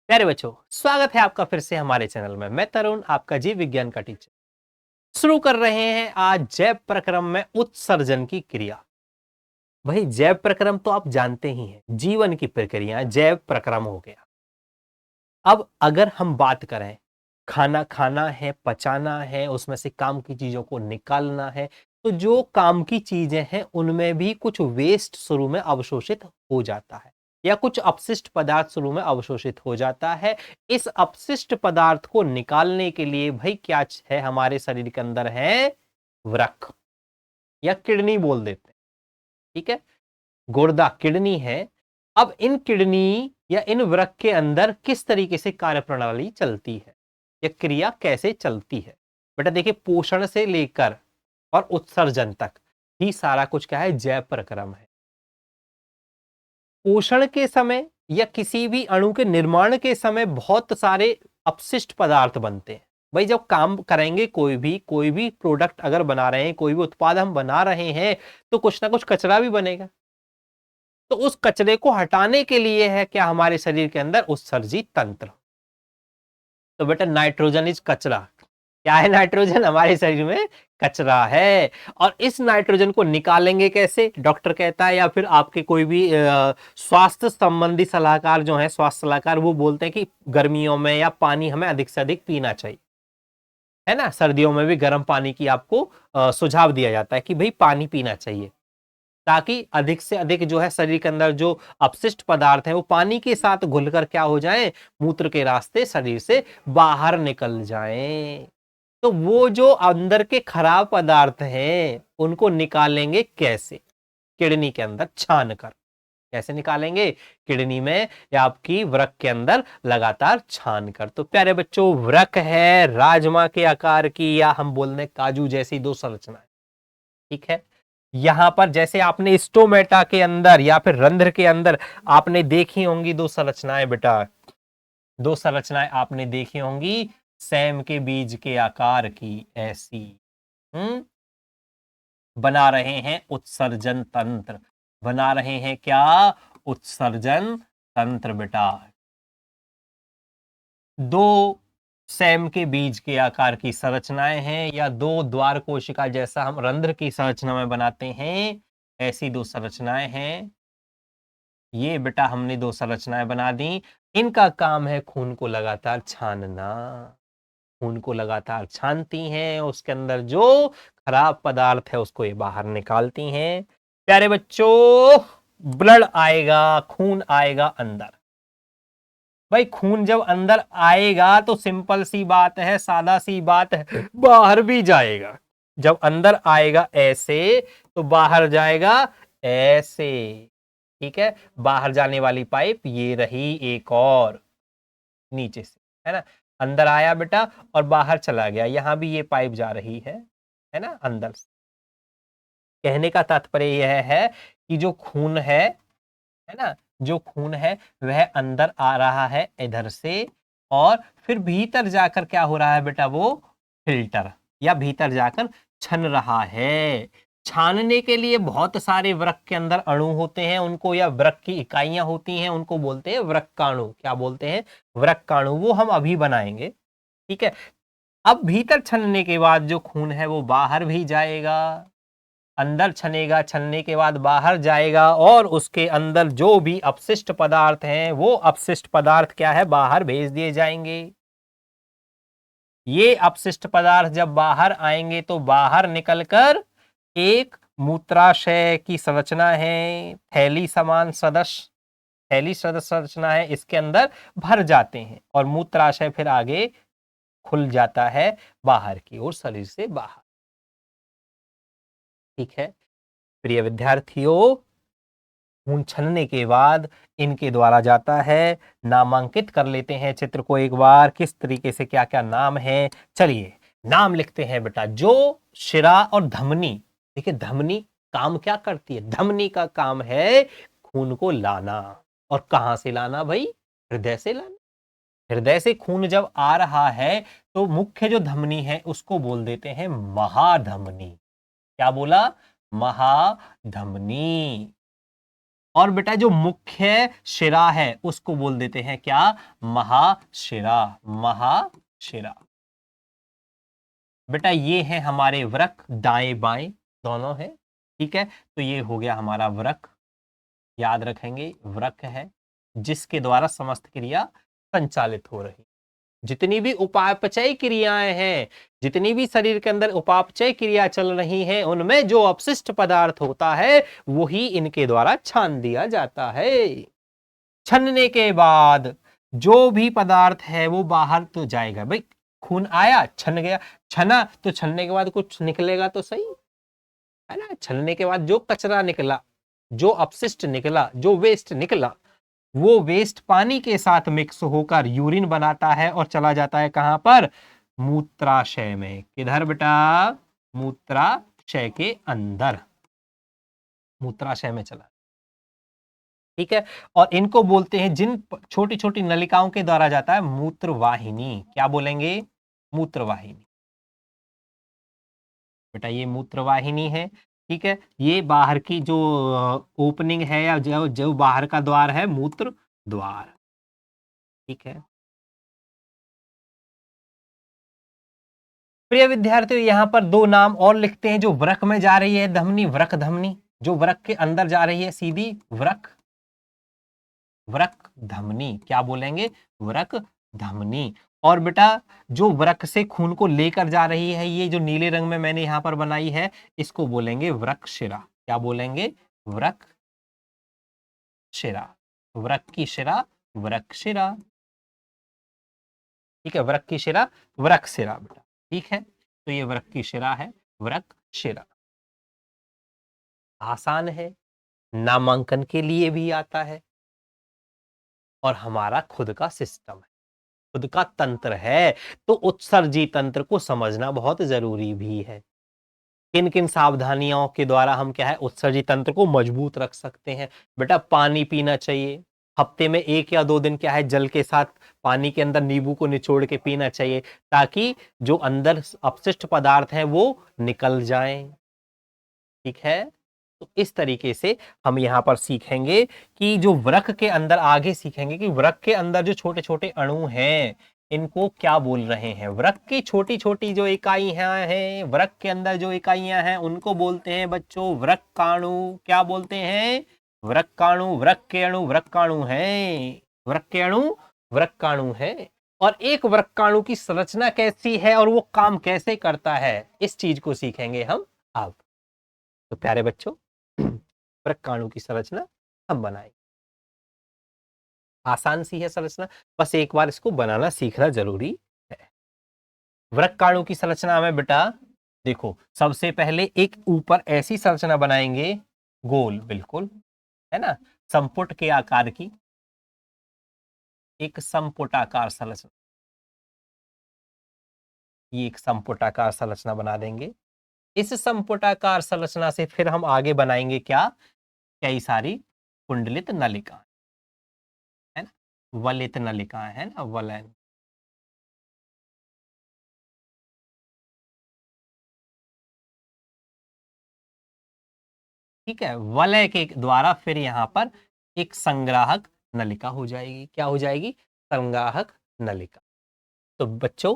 प्यारे बच्चों, स्वागत है आपका फिर से हमारे चैनल में। मैं तरुण, आपका जीव विज्ञान का टीचर। शुरू कर रहे हैं आज जैव प्रक्रम में उत्सर्जन की क्रिया। भाई जैव प्रक्रम तो आप जानते ही हैं, जीवन की प्रक्रिया जैव प्रक्रम हो गया। अब अगर हम बात करें, खाना खाना है, पचाना है, उसमें से काम की चीजों को निकालना है, तो जो काम की चीजें हैं उनमें भी कुछ वेस्ट शुरू में अवशोषित हो जाता है या कुछ अपशिष्ट पदार्थ शुरू में अवशोषित हो जाता है। इस अपशिष्ट पदार्थ को निकालने के लिए भाई क्या है हमारे शरीर के अंदर है, वृक्क या किडनी बोल देते हैं। ठीक है, गुर्दा किडनी है। अब इन किडनी या इन वृक्क के अंदर किस तरीके से कार्यप्रणाली चलती है, यह क्रिया कैसे चलती है। बेटा देखिए, पोषण से लेकर और उत्सर्जन तक ही सारा कुछ क्या है, जैव प्रक्रम है। पोषण के समय या किसी भी अणु के निर्माण के समय बहुत सारे अपशिष्ट पदार्थ बनते हैं। भाई जब काम करेंगे, कोई भी प्रोडक्ट अगर बना रहे हैं, कोई भी उत्पाद हम बना रहे हैं, तो कुछ ना कुछ कचरा भी बनेगा। तो उस कचरे को हटाने के लिए है क्या हमारे शरीर के अंदर, उत्सर्जित तंत्र। तो बेटा नाइट्रोजन इज कचरा। क्या है नाइट्रोजन, हमारे शरीर में कचरा है। और इस नाइट्रोजन को निकालेंगे कैसे, डॉक्टर कहता है या फिर आपके कोई भी स्वास्थ्य संबंधी सलाहकार जो है, स्वास्थ्य सलाहकार, वो बोलते हैं कि गर्मियों में या पानी हमें अधिक से अधिक पीना चाहिए, है ना। सर्दियों में भी गर्म पानी की आपको सुझाव दिया जाता है कि भाई पानी पीना चाहिए, ताकि अधिक से अधिक जो है शरीर के अंदर जो अपशिष्ट पदार्थ है वो पानी के साथ घुलकर क्या हो जाए, मूत्र के रास्ते शरीर से बाहर निकल जाएं। तो वो जो अंदर के खराब पदार्थ हैं उनको निकालेंगे कैसे, किडनी के अंदर छान कर। कैसे निकालेंगे, किडनी में या आपकी वृक्क के अंदर लगातार छान कर। तो प्यारे बच्चों, वृक्क है राजमा के आकार की या हम बोल दें काजू जैसी दो संरचनाएं। ठीक है, यहां पर जैसे आपने स्टोमेटा के अंदर या फिर रंध्र के अंदर आपने देखी होंगी दो संरचनाएं। बेटा दो संरचनाएं आपने देखी होंगी, सैम के बीज के आकार की ऐसी। हम्म बना रहे हैं उत्सर्जन तंत्र, बना रहे हैं क्या, उत्सर्जन तंत्र। बेटा दो सैम के बीज के आकार की संरचनाएं हैं या दो द्वार कोशिका जैसा हम रंध्र की संरचना में बनाते हैं, ऐसी दो संरचनाएं हैं। ये बेटा हमने दो संरचनाएं बना दी। इनका काम है खून को लगातार छानना। खून को लगातार छानती हैं, उसके अंदर जो खराब पदार्थ है उसको ये बाहर निकालती हैं। प्यारे बच्चों, ब्लड आएगा, खून आएगा अंदर। भाई खून जब अंदर आएगा तो सिंपल सी बात है, सादा सी बात है, बाहर भी जाएगा। जब अंदर आएगा ऐसे तो बाहर जाएगा ऐसे। ठीक है, बाहर जाने वाली पाइप ये रही एक और नीचे से, है ना। अंदर आया बेटा और बाहर चला गया, यहां भी ये पाइप जा रही है ना अंदर से। कहने का तात्पर्य यह है कि जो खून है ना, जो खून है वह अंदर आ रहा है इधर से, और फिर भीतर जाकर क्या हो रहा है बेटा, वो फिल्टर या भीतर जाकर छन रहा है। छानने के लिए बहुत सारे वृक्क के अंदर अणु होते हैं, उनको या वृक्क की इकाइयां होती हैं, उनको बोलते हैं वृक्काणु। क्या बोलते हैं, वृक्काणु। वो हम अभी बनाएंगे। ठीक है, अब भीतर छनने के बाद जो खून है वो बाहर भी जाएगा, अंदर छनेगा, छनने के बाद बाहर जाएगा, और उसके अंदर जो भी अपशिष्ट पदार्थ हैं वो अपशिष्ट पदार्थ क्या है, बाहर भेज दिए जाएंगे। ये अपशिष्ट पदार्थ जब बाहर आएंगे तो बाहर निकलकर एक मूत्राशय की संरचना है, थैली समान सदस्य, थैली सदस्य संरचना है, इसके अंदर भर जाते हैं और मूत्राशय फिर आगे खुल जाता है बाहर की ओर, शरीर से बाहर। ठीक है प्रिय विद्यार्थियों, खून छलने के बाद इनके द्वारा जाता है। नामांकित कर लेते हैं चित्र को एक बार, किस तरीके से क्या क्या नाम है। चलिए नाम लिखते हैं बेटा। जो शिरा और धमनी, देखिए धमनी काम क्या करती है, धमनी का काम है खून को लाना। और कहां से लाना भाई, हृदय से लाना। हृदय से खून जब आ रहा है तो मुख्य जो धमनी है उसको बोल देते हैं महाधमनी। क्या बोला, महाधमनी। और बेटा जो मुख्य शिरा है उसको बोल देते हैं क्या? महाशिरा। महाशिरा। बेटा ये है हमारे वृक्क, दाएं बाएं दोनों है, ठीक है। तो ये हो गया हमारा वृक्क, याद रखेंगे वृक्क है जिसके द्वारा समस्त क्रिया संचालित हो रही। जितनी भी उपापचय क्रियाएं हैं, जितनी भी शरीर के अंदर उपापचय क्रिया चल रही हैं, उनमें जो अपशिष्ट पदार्थ होता है वही इनके द्वारा छान दिया जाता है। छनने के बाद जो भी पदार्थ है वो बाहर तो जाएगा। भाई खून आया, छन गया, छना तो छनने के बाद कुछ निकलेगा तो सही है ना। छलने के बाद जो कचरा निकला, जो अपशिष्ट निकला, जो वेस्ट निकला, वो वेस्ट पानी के साथ मिक्स होकर यूरिन बनाता है और चला जाता है कहां पर? मूत्राशय में। किधर बेटा? मूत्राशय के अंदर, मूत्राशय में चला, ठीक है। और इनको बोलते हैं, जिन छोटी छोटी नलिकाओं के द्वारा जाता है, मूत्रवाहिनी। क्या बोलेंगे? मूत्रवाहिनी। बेटा ये मूत्रवाहिनी है, ठीक है। ये बाहर की जो ओपनिंग है या जो जो बाहर का द्वार है, मूत्र द्वार, ठीक है। प्रिय विद्यार्थियों, यहाँ पर दो नाम और लिखते हैं जो वृक्क में जा रही है, धमनी, वृक्क धमनी। जो वृक्क के अंदर जा रही है सीधी, वृक्क, वृक्क धमनी। क्या बोलेंगे? वृक्क धमनी। और बेटा जो वृक्क से खून को लेकर जा रही है, ये जो नीले रंग में मैंने यहां पर बनाई है, इसको बोलेंगे वृक्क शिरा। क्या बोलेंगे? वृक्क शिरा। वृक्क की शिरा, वृक्क शिरा, ठीक है। वृक्क की शिरा, वृक्क शिरा बेटा, ठीक है। तो ये वृक्क की शिरा है, वृक्क शिरा। आसान है, नामांकन के लिए भी आता है, और हमारा खुद का सिस्टम है, खुद का तंत्र है। तो उत्सर्जी तंत्र को समझना बहुत जरूरी भी है। किन किन सावधानियों के द्वारा हम क्या है, उत्सर्जी तंत्र को मजबूत रख सकते हैं? बेटा पानी पीना चाहिए, हफ्ते में 1 या 2 दिन क्या है, जल के साथ पानी के अंदर नींबू को निचोड़ के पीना चाहिए, ताकि जो अंदर अपशिष्ट पदार्थ हैं वो निकल जाएं, ठीक है। तो इस तरीके से हम यहाँ पर सीखेंगे कि जो वृक्क के अंदर, आगे सीखेंगे कि वृक्क के अंदर जो छोटे छोटे अणु हैं, इनको क्या बोल रहे हैं। वृक्क की छोटी छोटी जो इकाइयां हैं, वृक्क के अंदर जो इकाइयां हैं, उनको बोलते हैं बच्चों वृक्काणु। क्या बोलते हैं? वृक्काणु। वृक्क के अणु वृक्काणु हैं, वृक्क के अणु वृक्काणु है। और एक वृक्काणु की संरचना कैसी है और वो काम कैसे करता है, इस चीज को सीखेंगे हम अब। तो प्यारे बच्चों, वृक्काणु की संरचना हम बनाएंगे। आसान सी है संरचना, बस एक बार इसको बनाना सीखना जरूरी है। वृक्काणु की संरचना में बेटा देखो, सबसे पहले एक ऊपर ऐसी संरचना बनाएंगे, गोल बिल्कुल, है ना, संपुट के आकार की, एक संपुटाकार संरचना। ये एक संपुटाकार संरचना बना देंगे। इस संपुटाकार संरचना से फिर हम आगे बनाएंगे क्या? कई सारी कुंडलित नलिका, है ना, वलित नलिकाएं, है ना, वलन। ठीक है। वलय के द्वारा फिर यहां पर एक संग्राहक नलिका हो जाएगी। क्या हो जाएगी? संग्राहक नलिका। तो बच्चों,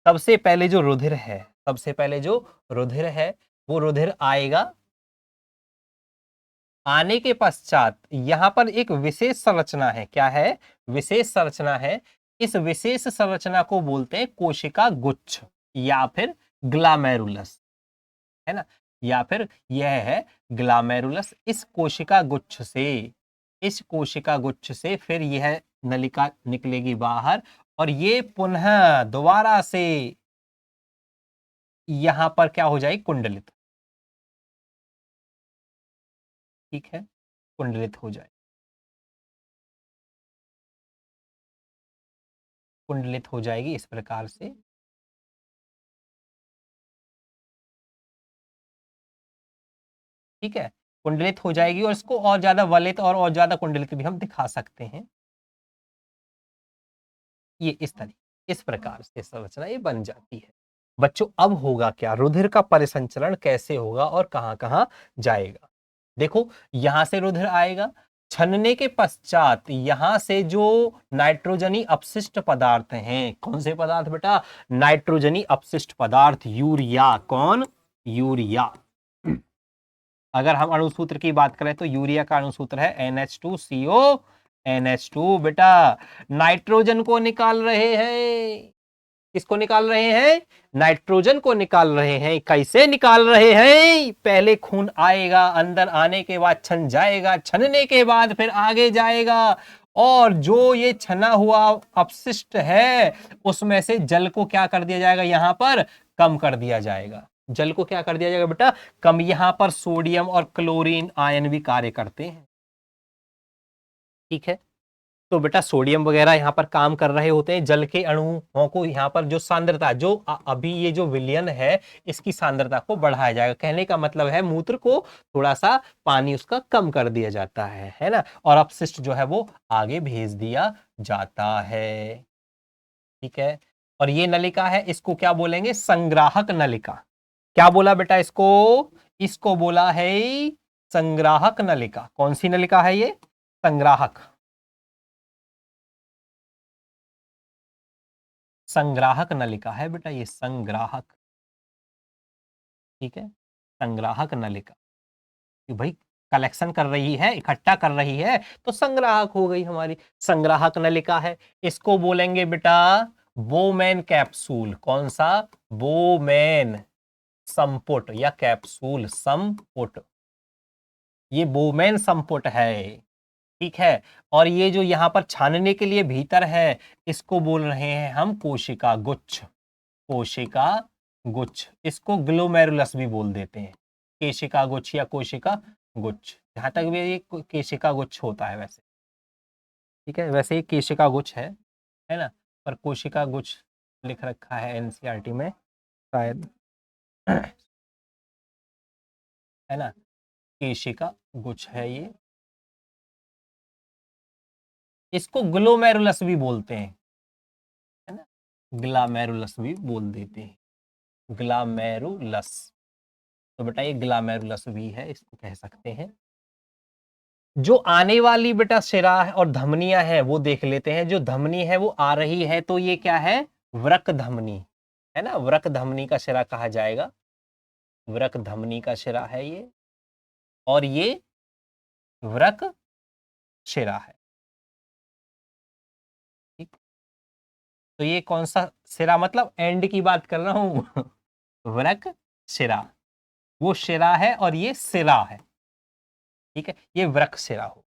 सबसे पहले जो रुधिर है, सबसे पहले जो रुधिर है, वो रुधिर आएगा। आने के पश्चात यहां पर एक विशेष संरचना है। क्या है? विशेष संरचना है। इस विशेष संरचना को बोलते हैं कोशिका गुच्छ या फिर ग्लामेरुलस, है ना, या फिर यह है ग्लामेरुलस। इस कोशिका गुच्छ से, इस कोशिका गुच्छ से फिर यह नलिका निकलेगी बाहर, और ये पुनः दोबारा से यहां पर क्या हो जाएगी? कुंडलित, ठीक है, कुंडलित हो जाए, कुंडलित हो जाएगी इस प्रकार से। ठीक है, कुंडलित हो जाएगी, और इसको और ज्यादा वलित और ज्यादा कुंडलित भी हम दिखा सकते हैं। ये इस तरीके, इस प्रकार से संरचना ये बन जाती है। बच्चों अब होगा क्या? रुधिर का परिसंचरण कैसे होगा और कहां कहां जाएगा? देखो, यहां से रुधिर आएगा, छनने के पश्चात यहां से जो नाइट्रोजनी अपशिष्ट पदार्थ हैं, कौन से पदार्थ बेटा? नाइट्रोजनी अपशिष्ट पदार्थ, यूरिया। कौन? यूरिया। अगर हम अणुसूत्र की बात करें तो यूरिया का अणुसूत्र है NH2CO NH2 बेटा। नाइट्रोजन को निकाल रहे हैं। किसको निकाल रहे हैं? नाइट्रोजन को निकाल रहे हैं। कैसे निकाल रहे हैं? पहले खून आएगा, अंदर आने के बाद छन जाएगा, छनने के बाद फिर आगे जाएगा, और जो ये छना हुआ अपशिष्ट है उसमें से जल को क्या कर दिया जाएगा? यहां पर कम कर दिया जाएगा। जल को क्या कर दिया जाएगा बेटा? कम। यहां पर सोडियम और क्लोरीन आयन भी कार्य करते हैं। ठीक है, तो बेटा सोडियम वगैरह यहाँ पर काम कर रहे होते हैं। जल के अणुओं को यहाँ पर जो सांद्रता, जो अभी ये जो विलयन है, इसकी सांद्रता को बढ़ाया जाएगा। कहने का मतलब है मूत्र को थोड़ा सा पानी उसका कम कर दिया जाता है ना, और अपशिष्ट जो है वो आगे भेज दिया जाता है। ठीक है, और ये नलिका है, इसको क्या बोलेंगे? संग्राहक नलिका। क्या बोला बेटा इसको? इसको बोला है संग्राहक नलिका। कौन सी नलिका है ये? संग्राहक। संग्राहक नलिका है बेटा ये, संग्राहक। ठीक है, संग्राहक नलिका कि भाई कलेक्शन कर रही है, इकट्ठा कर रही है, तो संग्राहक हो गई हमारी। संग्राहक नलिका है। इसको बोलेंगे बेटा बोमेन कैप्सूल। कौन सा? बोमेन संपुट या कैप्सूल, संपुट। ये बोमेन संपुट है। ठीक है, और ये जो यहां पर छानने के लिए भीतर है, इसको बोल रहे हैं हम कोशिका गुच्छ। कोशिका गुच्छ, इसको ग्लोमेरुलस भी बोल देते हैं। केशिका गुच्छ या कोशिका गुच्छ, जहां तक भी ये केशिका गुच्छ होता है वैसे। ठीक है, वैसे ये केशिका गुच्छ है ना, पर कोशिका गुच्छ लिख रखा है एनसीईआरटी में शायद, है ना। केशिका गुच्छ है ये। इसको ग्लोमेरुलस भी बोलते हैं, है ना, ग्लामेरुलस भी बोल देते हैं, ग्लामेरुलस। तो बेटा ये ग्लामेरुलस भी है, इसको कह सकते हैं। जो आने वाली बेटा शिरा है और धमनियां है वो देख लेते हैं। जो धमनी है वो आ रही है, तो ये क्या है? वृक धमनी, है ना। वृक धमनी का शिरा कहा जाएगा, वृक धमनी का शिरा है ये, और ये वृक शिरा है। ठीक, तो ये कौन सा शिरा? मतलब एंड की बात कर रहा हूं वृक शिरा, वो शिरा है और ये सिरा है। ठीक है, ये वृक शिरा हो।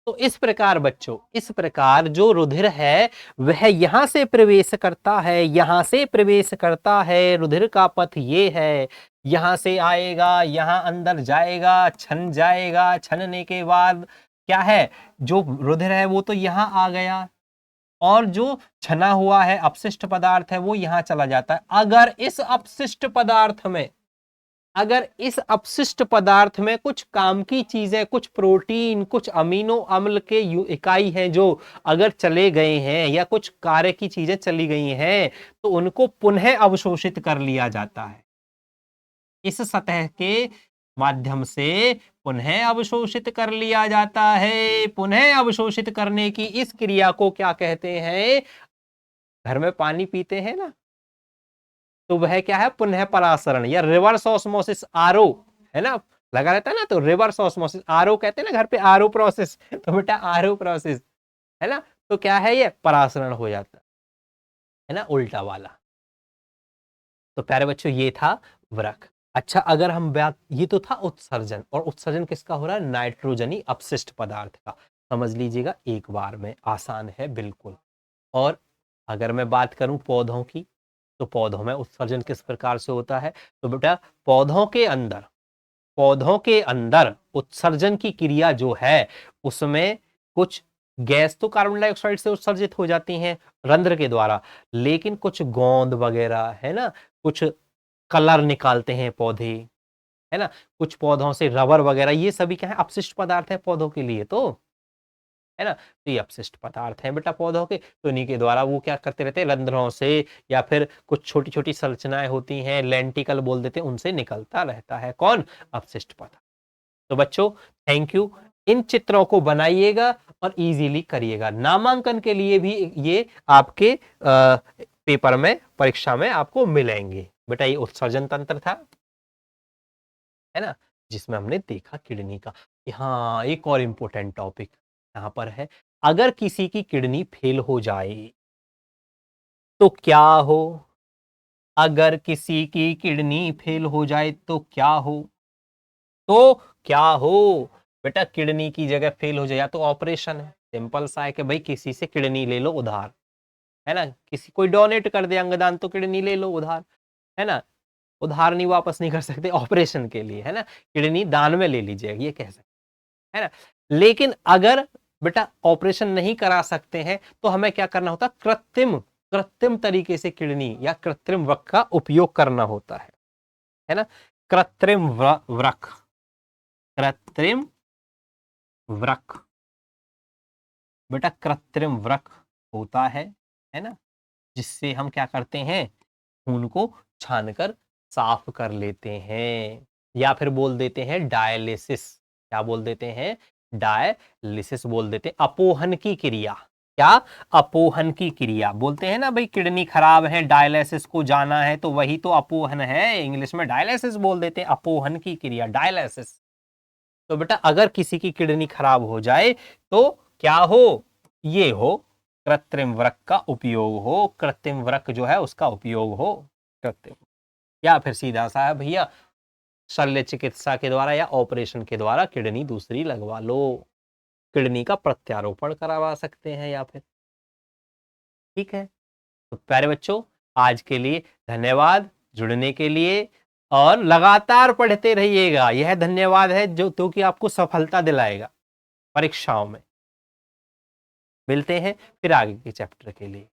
तो इस प्रकार बच्चों, इस प्रकार जो रुधिर है वह यहां से प्रवेश करता है, यहां से प्रवेश करता है। रुधिर का पथ ये है, यहां से आएगा, यहां अंदर जाएगा, छन जाएगा, छनने के बाद क्या है? जो रुधिर है वो तो यहां आ गया, और जो छना हुआ है अपशिष्ट पदार्थ है वो यहां चला जाता है। अगर इस अपशिष्ट पदार्थ में कुछ काम की चीजें, कुछ प्रोटीन, कुछ अमीनो अम्ल के इकाई हैं जो अगर चले गए हैं, या कुछ कार्य की चीजें चली गई हैं, तो उनको पुनः अवशोषित कर लिया जाता है। इस सतह के माध्यम से पुनः अवशोषित कर लिया जाता है। पुनः अवशोषित करने की इस क्रिया को क्या कहते हैं? घर में पानी पीते हैं ना, तो वह क्या है? पुनः परासरण या रिवर्स ऑस्मोसिस, आरओ, है ना, लगा रहता है ना, तो रिवर्स ऑस्मोसिस, आरओ कहते हैं ना घर पे, आरओ प्रोसेस। तो बेटा आरओ प्रोसेस, है ना, तो क्या है? ये परासरण हो जाता है ना, उल्टा वाला। तो प्यारे बच्चों ये था वृक। अच्छा, अगर हम बात, ये तो था उत्सर्जन, और उत्सर्जन किसका हो रहा है? नाइट्रोजनी अपशिष्ट पदार्थ का। समझ लीजिएगा एक बार में, आसान है बिल्कुल। और अगर मैं बात करूं पौधों की, तो पौधों में उत्सर्जन किस प्रकार से होता है? तो बेटा पौधों के अंदर उत्सर्जन की क्रिया जो है, उसमें कुछ गैस तो कार्बन डाइऑक्साइड से उत्सर्जित हो जाती हैं रंध्र के द्वारा, लेकिन कुछ गोंद वगैरह, है ना, कुछ कलर निकालते हैं पौधे, है ना, कुछ पौधों से रबर वगैरह, ये सभी क्या है? अपशिष्ट पदार्थ है पौधों के लिए, तो है ना। तो ये अपशिष्ट पदार्थ हैं बेटा पौधों के, तो इन्हीं के द्वारा वो क्या करते रहते हैं? रंध्रों से, या फिर कुछ छोटी छोटी संरचनाएं होती हैं, लेंटिकल बोल देते हैं, उनसे निकलता रहता है। कौन? अपशिष्ट पदार्थ। तो बच्चों थैंक यू। इन चित्रों को बनाइएगा और इजीली करिएगा। नामांकन के लिए भी ये आपके पेपर में, परीक्षा में आपको मिलेंगे। बेटा ये उत्सर्जन तंत्र था, है ना, जिसमें हमने देखा किडनी का। हाँ, एक और इंपॉर्टेंट टॉपिक यहां पर है, अगर किसी की किडनी फेल हो जाए तो क्या हो? अगर किसी की किडनी फेल हो जाए तो क्या हो? तो क्या हो? बेटा किडनी की जगह फेल हो जाए या तो ऑपरेशन है, सिंपल सा है कि भाई किसी से किडनी ले लो उधार, है ना, किसी कोई डोनेट कर दे अंगदान तो किडनी ले लो उधार, है ना, उधार नहीं वापस नहीं कर सकते ऑपरेशन के लिए, है ना, किडनी दान में ले लीजिएगा ये कह सकते, है ना। लेकिन अगर बेटा ऑपरेशन नहीं करा सकते हैं तो हमें क्या करना होता, कृत्रिम कृत्रिम तरीके से किडनी या कृत्रिम वृक्क का उपयोग करना होता है ना। कृत्रिम वृक्क, कृत्रिम वृक्क, बेटा कृत्रिम वृक्क होता है ना, जिससे हम क्या करते हैं, खून को छानकर साफ कर लेते हैं, या फिर बोल देते हैं डायलिसिस। क्या बोल देते हैं? डायलिसिस बोल देते हैं, अपोहन की क्रिया। क्या? अपोहन की क्रिया बोलते हैं ना भाई, किडनी खराब है डायलिसिस को जाना है, तो वही तो अपोहन है, इंग्लिश में डायलिसिस बोल देते हैं, अपोहन की क्रिया डायलिसिस। तो बेटा अगर किसी की किडनी खराब हो जाए तो क्या हो, ये हो कृत्रिम वृक्क का उपयोग हो, कृत्रिम वृक्क जो है उसका उपयोग हो कृत्रिम, या फिर सीधा सा है भैया शल्य चिकित्सा के द्वारा या ऑपरेशन के द्वारा किडनी दूसरी लगवा लो, किडनी का प्रत्यारोपण करवा सकते हैं या फिर। ठीक है, तो प्यारे बच्चों आज के लिए धन्यवाद जुड़ने के लिए, और लगातार पढ़ते रहिएगा, यह धन्यवाद है जो कि आपको सफलता दिलाएगा परीक्षाओं में। मिलते हैं फिर आगे के चैप्टर के लिए।